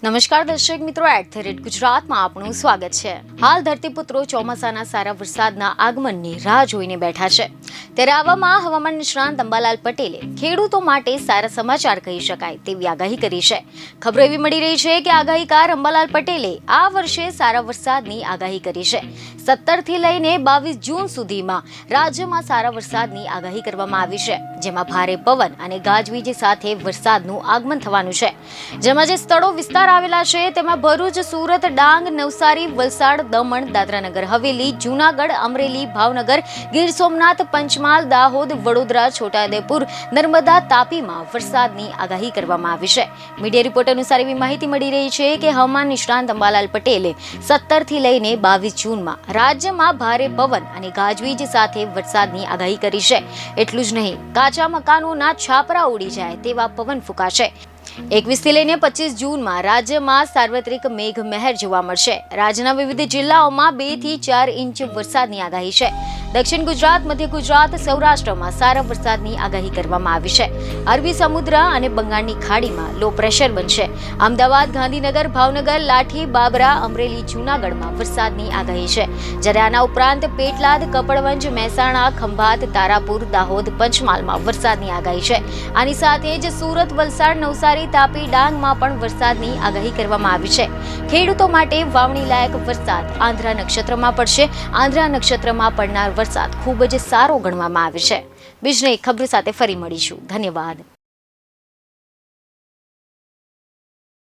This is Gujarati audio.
નમસ્કાર દર્શક મિત્રો, @ગુજરાતમાં આપનું સ્વાગત છે। હાલ ધરતીપુત્રો ચોમાસાના સારા વરસાદના આગમનની રાહ જોઈને બેઠા છે, ત્યારે આવામાં હવામાન નિષ્ણાંત અંબાલાલ પટેલે ખેડૂતો માટે સારા સમાચાર કહી શકાય તેવી આગાહી કરી છે। ખબરો એવી મળી રહી છે કે આગાહીકાર અંબાલાલ પટેલે આ વર્ષે સારા વરસાદની આગાહી કરી છે। 17 થી લઈને 22 જૂન સુધીમાં રાજ્યમાં સારા વરસાદની આગાહી કરવામાં આવી છે, જેમાં ભારે પવન અને ગાજવીજ સાથે વરસાદનું આગમન થવાનું છે। જેમાં જે સ્થળો વિસ્તાર આવેલા છે તેમાં ભરૂચ, સુરત, ડાંગ, નવસારી, વલસાડ, દમણ, દાદરાનગર હવેલી, જૂનાગઢ, અમરેલી, ભાવનગર, ગીર સોમનાથ, પંચમહાલ, દાહોદ, વડોદરા, છોટાઉદેપુર, નર્મદા, તાપીમાં વરસાદની આગાહી કરવામાં આવી છે। મીડિયા રિપોર્ટ અનુસાર એવી માહિતી મળી રહી છે કે હવામાન નિષ્ણાંત અંબાલાલ પટેલે 17 થી લઈને 22 જૂનમાં રાજ્યમાં ભારે પવન અને ગાજવીજ સાથે વરસાદની આગાહી કરી છે। એટલું જ નહીં, કાચા મકાનોના છાપરા ઉડી જાય તેવા પવન ફૂંકાશે। 21 થી લઈને 25 જૂનમાં રાજ્યમાં સાર્વત્રિક મેઘમહેર જોવા મળશે। રાજ્યના વિવિધ જિલ્લાઓમાં 2 થી 4 ઇંચ વરસાદની આગાહી છે। દક્ષિણ ગુજરાત, મધ્ય ગુજરાત, સૌરાષ્ટ્રમાં સારા વરસાદની આગાહી કરવામાં આવી છે। અરબી સમુદ્ર અને બંગાળની ખાડીમાં લો પ્રેશર બનશે। અમદાવાદ, ગાંધીનગર, ભાવનગર, લાઠી, બાબરા, અમરેલી, જૂનાગઢમાં વરસાદની આગાહી છે, જ્યારે આના ઉપરાંત પેટલાદ, કપડવંજ, મહેસાણા, ખંભાત, તારાપુર, દાહોદ, પંચમહાલમાં વરસાદની આગાહી છે। આની સાથે જ સુરત, વલસાડ, નવસારી, તાપી, ડાંગમાં પણ વરસાદની આગાહી કરવામાં આવી છે। ખેડૂતો માટે વાવણી લાયક વરસાદ આંધ્રા નક્ષત્રમાં પડશે। આંધ્રા નક્ષત્રમાં પડનાર વરસાદ ખૂબ જ સારો ગણવામાં આવે છે। બીજને એક ખબર સાથે ફરી મળીશું। ધન્યવાદ।